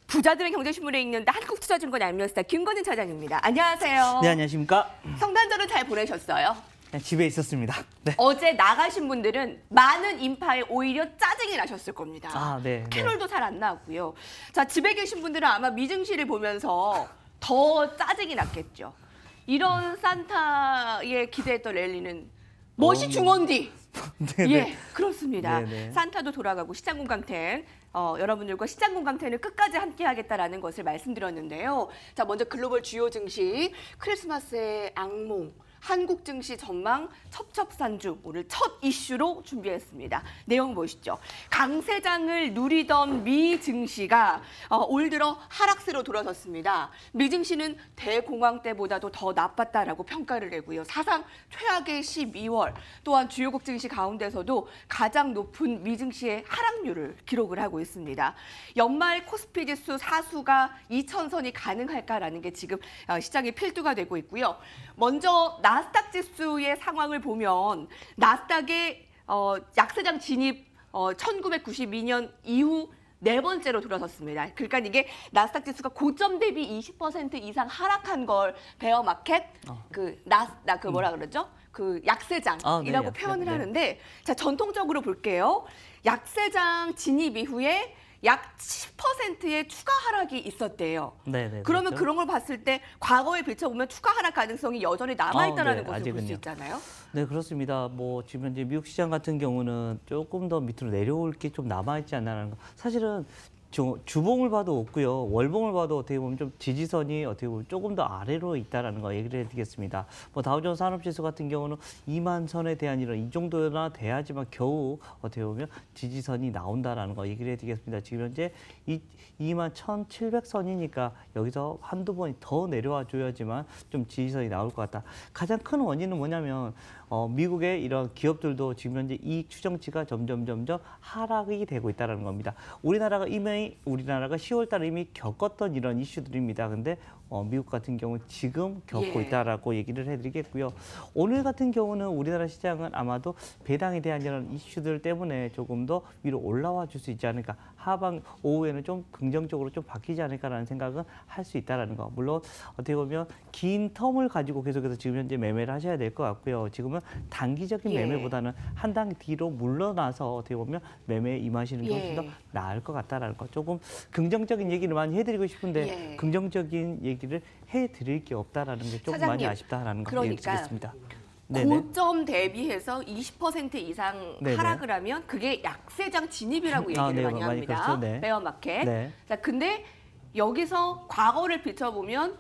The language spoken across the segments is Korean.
부자들은 경제신문에 읽는다. 한국투자증권 알면스타 김건희 차장입니다. 안녕하세요. 네, 안녕하십니까. 성탄절은 잘 보내셨어요? 네, 집에 있었습니다. 네. 어제 나가신 분들은 많은 인파에 오히려 짜증이 나셨을 겁니다. 아, 네. 캐롤도 잘 안 나왔고요. 자, 집에 계신 분들은 아마 미증시를 보면서 더 짜증이 났겠죠. 이런 산타에 기대했던 랠리는 멋이 중원디. 네네. 예, 그렇습니다. 네네. 산타도 돌아가고 시장공강텐 여러분들과 시장공강텐을 끝까지 함께하겠다라는 것을 말씀드렸는데요. 자, 먼저 글로벌 주요 증시 크리스마스의 악몽. 한국 증시 전망 첩첩산중 오늘 첫 이슈로 준비했습니다. 내용 보시죠. 강세장을 누리던 미 증시가 올 들어 하락세로 돌아섰습니다. 미 증시는 대공황 때보다도 더 나빴다라고 평가를 내고요. 사상 최악의 12월 또한 주요국 증시 가운데서도 가장 높은 미 증시의 하락률을 기록을 하고 있습니다. 연말 코스피 지수 사수가 2,000선이 가능할까라는 게 지금 시장의 필두가 되고 있고요. 먼저 나스닥 지수의 상황을 보면 나스닥의 약세장 진입 1992년 이후 네 번째로 돌아섰습니다. 그러니까 이게 나스닥 지수가 고점 대비 20% 이상 하락한 걸 베어마켓 뭐라 그러죠? 그 약세장이라고 네, 약세, 표현을 네. 하는데 자, 전통적으로 볼게요. 약세장 진입 이후에 약 10%의 추가 하락이 있었대요. 네네. 그러면 그렇죠. 그런 걸 봤을 때 과거에 비춰보면 추가 하락 가능성이 여전히 남아있다는 네, 것을 볼 수 아직은요. 있잖아요. 네, 그렇습니다. 뭐 지금 현재 미국 시장 같은 경우는 조금 더 밑으로 내려올 게 좀 남아있지 않나라는 거. 사실은 주봉을 봐도 없고요. 월봉을 봐도 어떻게 보면 좀 지지선이 어떻게 보면 조금 더 아래로 있다라는 거 얘기를 해드리겠습니다. 뭐 다우존스 산업지수 같은 경우는 2만 선에 대한 이런 이 정도나 돼야지만 겨우 어떻게 보면 지지선이 나온다라는 거 얘기를 해드리겠습니다. 지금 현재 2만 1,700선이니까 여기서 한두 번이 더 내려와 줘야지만 좀 지지선이 나올 것 같다. 가장 큰 원인은 뭐냐면 미국의 이런 기업들도 지금 현재 이익 추정치가 점점 하락이 되고 있다는 겁니다. 우리나라가 10월 달에 이미 겪었던 이런 이슈들입니다. 근데 미국 같은 경우는 지금 겪고 있다라고 얘기를 해드리겠고요. 오늘 같은 경우는 우리나라 시장은 아마도 배당에 대한 이런 이슈들 때문에 조금 더 위로 올라와 줄 수 있지 않을까. 하방 오후에는 좀 긍정적으로 좀 바뀌지 않을까라는 생각은 할 수 있다라는 거. 물론 어떻게 보면 긴 텀을 가지고 계속해서 지금 현재 매매를 하셔야 될 것 같고요. 지금은 단기적인 매매보다는 한 단 뒤로 물러나서 어떻게 보면 매매에 임하시는 게 훨씬 더 나을 것 같다라는 거. 조금 긍정적인 얘기를 많이 해드리고 싶은데 긍정적인 얘기를 해드릴 게 없다라는 게 조금 차장님, 많이 아쉽다라는 거 얘기드리겠습니다. 고점 대비해서 20% 이상 하락을 하면 그게 약세장 진입이라고 얘기를 많이 합니다. 그렇죠. 네. 베어마켓. 네. 자, 근데 여기서 과거를 비춰보면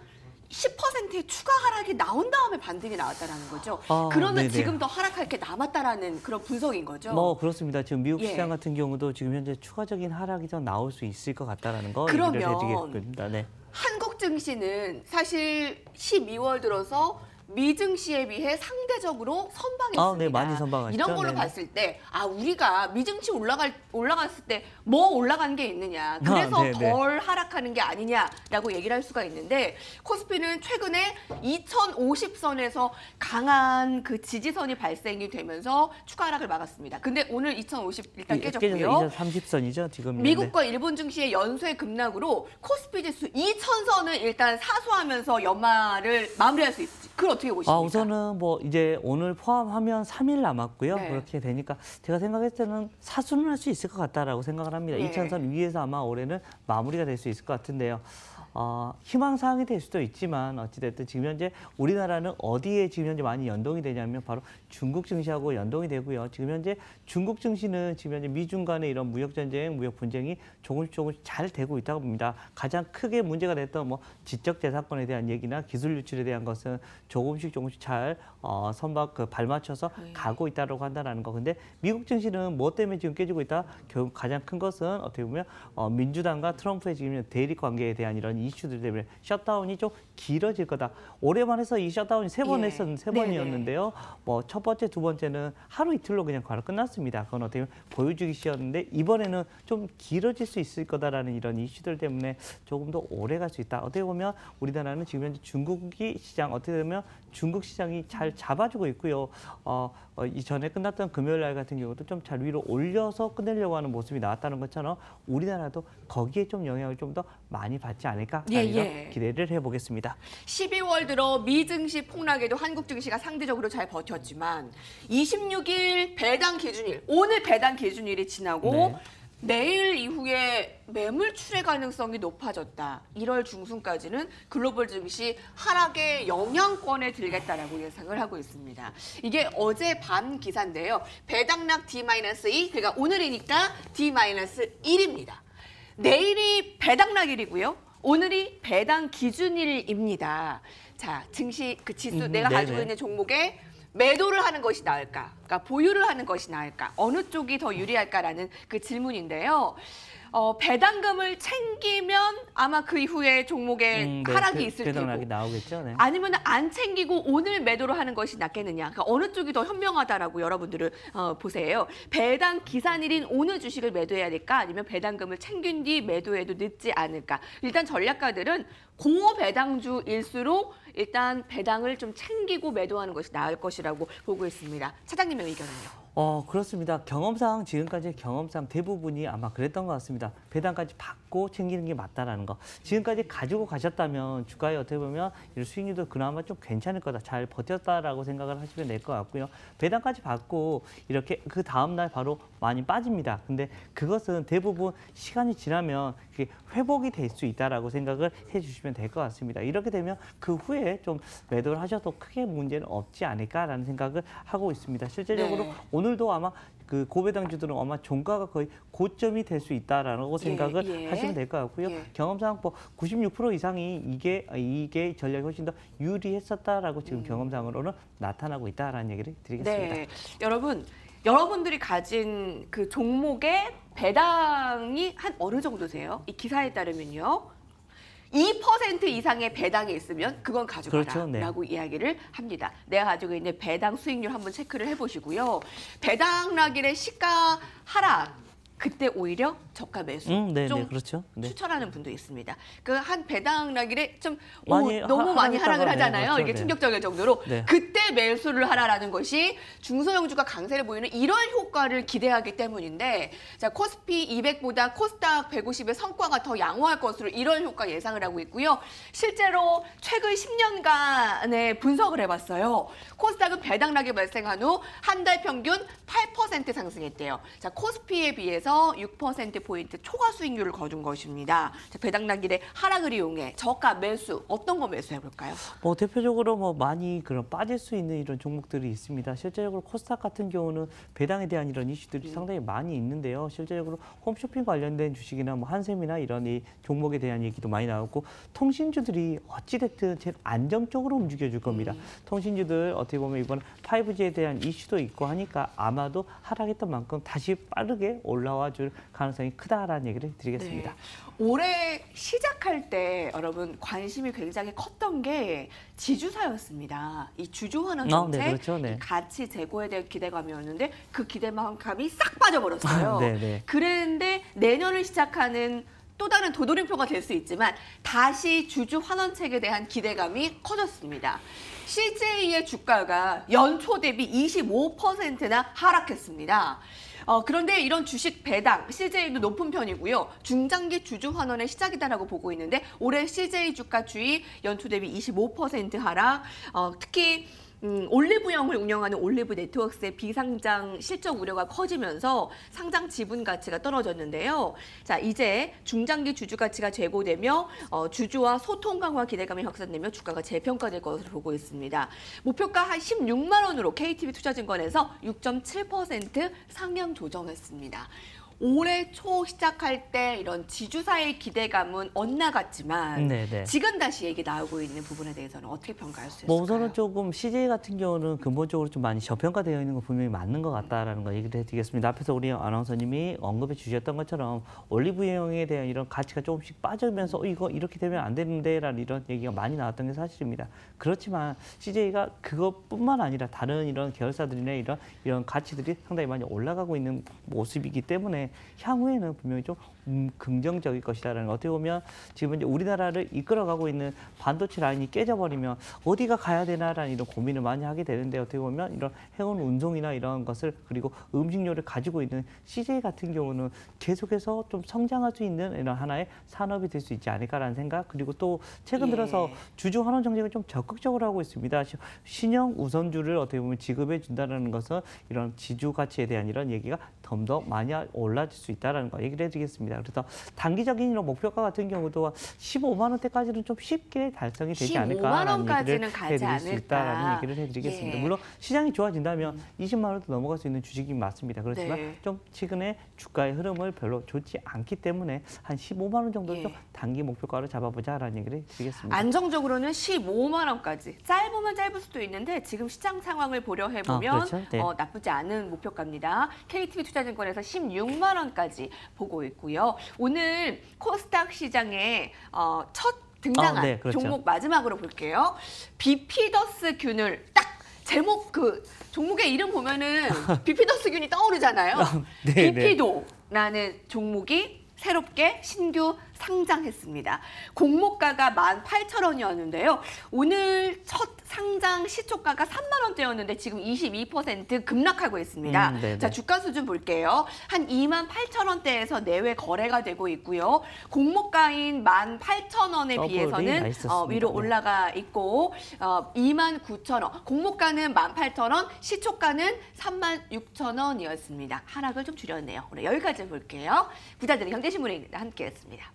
10%의 추가 하락이 나온 다음에 반등이 나왔다라는 거죠. 그러면 네네. 지금 더 하락할 게 남았다라는 그런 분석인 거죠. 뭐 그렇습니다. 지금 미국 시장 같은 경우도 지금 현재 추가적인 하락이 더 나올 수 있을 것 같다라는 거 얘기를 해드리겠습니다. 네. 한국 증시는 사실 12월 들어서 미증시에 비해 상대적으로 선방했습니다. 네, 많이 선방하셨죠. 이런 걸로 봤을 때 우리가 미증시 올라갔을 때 뭐 올라간 게 있느냐. 그래서 덜 하락하는 게 아니냐라고 얘기를 할 수가 있는데 코스피는 최근에 2050선에서 강한 그 지지선이 발생이 되면서 추가 하락을 막았습니다. 근데 오늘 2050 일단 깨졌고요. 2030선이죠, 지금. 미국과 일본 증시의 연쇄 급락으로 코스피 지수 2000선을 일단 사수하면서 연말을 마무리할 수 있을지. 그걸 어떻게 보십니까? 우선은 뭐 이제 오늘 포함하면 3일 남았고요. 그렇게 되니까 제가 생각했을 때는 사수는 할 수 있을 것 같다라고 생각을 합니다. 2000선 위에서 아마 올해는 마무리가 될 수 있을 것 같은데요. 희망사항이 될 수도 있지만 어찌됐든 지금 현재 우리나라는 어디에 지금 현재 많이 연동이 되냐면 바로 중국 증시하고 연동이 되고요. 지금 현재 중국 증시는 지금 현재 미중 간의 이런 무역전쟁, 무역 분쟁이 조금씩 잘 되고 있다고 봅니다. 가장 크게 문제가 됐던 뭐 지적재산권에 대한 얘기나 기술 유출에 대한 것은 조금씩 잘 발맞춰서 가고 있다고 한다는 거. 근데 미국 증시는 뭐 때문에 지금 깨지고 있다? 결국 가장 큰 것은 어떻게 보면 민주당과 트럼프의 지금 대립 관계에 대한 이런 이슈들 때문에 셧다운이 좀 길어질 거다. 올해만 해서 이 셧다운이 세 번이었는데요. 뭐 첫 번째, 두 번째는 하루 이틀로 그냥 바로 끝났습니다. 그건 어떻게 보면 보여주기 시였는데 이번에는 좀 길어질 수 있을 거다라는 이런 이슈들 때문에 조금 더 오래 갈 수 있다. 어떻게 보면 우리나라는 지금 현재 중국이 시장 어떻게 보면 중국 시장이 잘 잡아주고 있고요. 이전에 끝났던 금요일 날 같은 경우도 좀 잘 위로 올려서 끝내려고 하는 모습이 나왔다는 것처럼 우리나라도 거기에 좀 영향을 좀 더 많이 받지 않을까 기대를 해보겠습니다. 12월 들어 미 증시 폭락에도 한국 증시가 상대적으로 잘 버텼지만 26일 배당 기준일, 오늘 배당 기준일이 지나고 네. 내일 이후에 매물 출회 가능성이 높아졌다. 1월 중순까지는 글로벌 증시 하락의 영향권에 들겠다라고 예상을 하고 있습니다. 이게 어제 밤 기사인데요. 배당락 D-2, 그러니까 오늘이니까 D-1입니다. 내일이 배당락일이고요. 오늘이 배당 기준일입니다. 자, 증시 그 지수 내가 가지고 네네. 있는 종목에 매도를 하는 것이 나을까? 그러니까 보유를 하는 것이 나을까? 어느 쪽이 더 유리할까라는 그 질문인데요. 배당금을 챙기면 아마 그 이후에 종목에 하락이 있을 테고 배당락이 나오겠죠. 네. 아니면 안 챙기고 오늘 매도를 하는 것이 낫겠느냐. 그러니까 어느 쪽이 더 현명하다라고 여러분들은 보세요. 배당 기산일인 오늘 주식을 매도해야 될까? 아니면 배당금을 챙긴 뒤 매도해도 늦지 않을까? 일단 전략가들은 고배당주일수록 일단 배당을 좀 챙기고 매도하는 것이 나을 것이라고 보고 있습니다. 차장님의 의견은요? 그렇습니다. 경험상 지금까지 경험상 대부분이 아마 그랬던 것 같습니다. 배당까지 받고 챙기는 게 맞다라는 거. 지금까지 가지고 가셨다면 주가에 어떻게 보면 이 수익률도 그나마 좀 괜찮을 거다. 잘 버텼다라고 생각을 하시면 될 것 같고요. 배당까지 받고 이렇게 그 다음 날 바로 많이 빠집니다. 근데 그것은 대부분 시간이 지나면 그게 회복이 될 수 있다라고 생각을 해주시면 될 것 같습니다. 이렇게 되면 그 후에 좀 매도를 하셔도 크게 문제는 없지 않을까라는 생각을 하고 있습니다. 실제적으로 네. 오늘도 아마 그 고배당주들은 아마 종가가 거의 고점이 될 수 있다라고 생각을 하시면 될 것 같고요. 경험상 뭐 96% 이상이 이게 전략이 훨씬 더 유리했었다라고 지금 경험상으로는 나타나고 있다라는 얘기를 드리겠습니다. 네, 여러분들이 가진 그 종목의 배당이 한 어느 정도세요? 이 기사에 따르면요. 2% 이상의 배당이 있으면 그건 가져가라라고 그렇죠, 네. 이야기를 합니다. 내가 가지고 있는 배당 수익률 한번 체크를 해보시고요. 배당락일의 시가 하락, 그때 오히려 저가 매수 좀 그렇죠. 네. 추천하는 분도 있습니다. 그 한 배당락일에 좀 많이 너무 많이 하락을 하락했다가, 하잖아요. 네, 그렇죠, 이게 네. 충격적일 정도로 네. 그때 매수를 하라라는 것이 중소형주가 강세를 보이는 이런 효과를 기대하기 때문인데, 자, 코스피 200보다 코스닥 150의 성과가 더 양호할 것으로 이런 효과 예상을 하고 있고요. 실제로 최근 10년간의 분석을 해봤어요. 코스닥은 배당락이 발생한 후 한 달 평균 8% 상승했대요. 자, 코스피에 비해서 6%포인트 초과 수익률을 거둔 것입니다. 자, 배당락일의 하락을 이용해 저가 매수, 어떤 거 매수해볼까요? 대표적으로 많이 그런 빠질 수 있는 이런 종목들이 있습니다. 실제적으로 코스닥 같은 경우는 배당에 대한 이런 이슈들이 상당히 많이 있는데요. 실제적으로 홈쇼핑 관련된 주식이나 한샘이나 이런 이 종목에 대한 얘기도 많이 나오고, 통신주들이 어찌됐든 제일 안정적으로 움직여줄 겁니다. 통신주들 어떻게 보면 이번 5G에 대한 이슈도 있고 하니까 아마도 하락했던 만큼 다시 빠르게 올라와 줄 가능성이 크다라는 얘기를 드리겠습니다. 네. 올해 시작할 때 여러분 관심이 굉장히 컸던 게 지주사였습니다. 이 주주환원 정책, 네, 그렇죠. 네. 이 가치 제고에 대한 기대감이었는데 그 기대감이 싹 빠져버렸어요. 네, 네. 그랬는데 내년을 시작하는 또 다른 도돌이표가 될 수 있지만 다시 주주환원책에 대한 기대감이 커졌습니다. CJ의 주가가 연초 대비 25%나 하락했습니다. 그런데 이런 주식 배당, CJ도 높은 편이고요. 중장기 주주 환원의 시작이다라고 보고 있는데 올해 CJ 주가 추이 연초 대비 25% 하락, 특히 올리브영을 운영하는 올리브 네트워크스의 비상장 실적 우려가 커지면서 상장 지분 가치가 떨어졌는데요. 자, 이제 중장기 주주 가치가 제고되며 주주와 소통 강화 기대감이 확산되며 주가가 재평가될 것으로 보고 있습니다. 목표가 한 16만 원으로 KTB 투자증권에서 6.7% 상향 조정했습니다. 올해 초 시작할 때 이런 지주사의 기대감은 엇나갔지만 네네. 지금 다시 얘기 나오고 있는 부분에 대해서는 어떻게 평가할 수 있을까요? 우선은 조금 CJ 같은 경우는 근본적으로 좀 많이 저평가되어 있는 거 분명히 맞는 것 같다라는 거 얘기를 해드리겠습니다. 앞에서 우리 아나운서님이 언급해 주셨던 것처럼 올리브영에 대한 이런 가치가 조금씩 빠지면서 이거 이렇게 되면 안 되는데라는 이런 얘기가 많이 나왔던 게 사실입니다. 그렇지만 CJ가 그것뿐만 아니라 다른 이런 계열사들이나 이런 가치들이 상당히 많이 올라가고 있는 모습이기 때문에 때문에 향후에는 분명히 좀 긍정적일 것이다라는 거. 어떻게 보면 지금 이제 우리나라를 이끌어가고 있는 반도체 라인이 깨져버리면 어디가 가야 되나라는 이런 고민을 많이 하게 되는데 어떻게 보면 이런 해운 운송이나 이런 것을 그리고 음식료를 가지고 있는 CJ 같은 경우는 계속해서 좀 성장할 수 있는 이런 하나의 산업이 될 수 있지 않을까라는 생각. 그리고 또 최근 들어서 주주 환원 정책을 좀 적극적으로 하고 있습니다. 신형 우선주를 어떻게 보면 지급해 준다는 것은 이런 지주 가치에 대한 이런 얘기가 더 많이 올라질 수 있다는 거 얘기를 해드리겠습니다. 그래서 단기적인 이런 목표가 같은 경우도 15만 원대까지는 좀 쉽게 달성이 되지 않을까라는 얘기를 해드릴 수 있다라는 얘기를 해드리겠습니다. 물론 시장이 좋아진다면 20만 원도 넘어갈 수 있는 주식이 맞습니다. 그렇지만 좀 최근에 주가의 흐름을 별로 좋지 않기 때문에 한 15만 원 정도 좀 단기 목표가로 잡아보자라는 얘기를 드리겠습니다. 안정적으로는 15만 원까지. 짧으면 짧을 수도 있는데 지금 시장 상황을 보려 해보면 그렇죠? 나쁘지 않은 목표가입니다. KTB 투자증권에서 16만 원까지 보고 있고요. 오늘 코스닥 시장에 첫 등장한 그렇죠. 종목 마지막으로 볼게요. 비피더스 균을 딱 제목 종목의 이름 보면은 비피더스 균이 떠오르잖아요. 비피도라는 종목이 새롭게 신규 상장했습니다. 공모가가 18,000원이었는데요. 오늘 첫 상장 시초가가 3만 원대였는데 지금 22% 급락하고 있습니다. 자, 주가 수준 볼게요. 한 28,000원대에서 내외 거래가 되고 있고요. 공모가인 18,000원에 비해서는 위로 올라가 있고 29,000원. 공모가는 18,000원, 시초가는 36,000원이었습니다. 하락을 좀 줄였네요. 오늘 여기까지 볼게요. 부자들의 경제신문에 함께했습니다.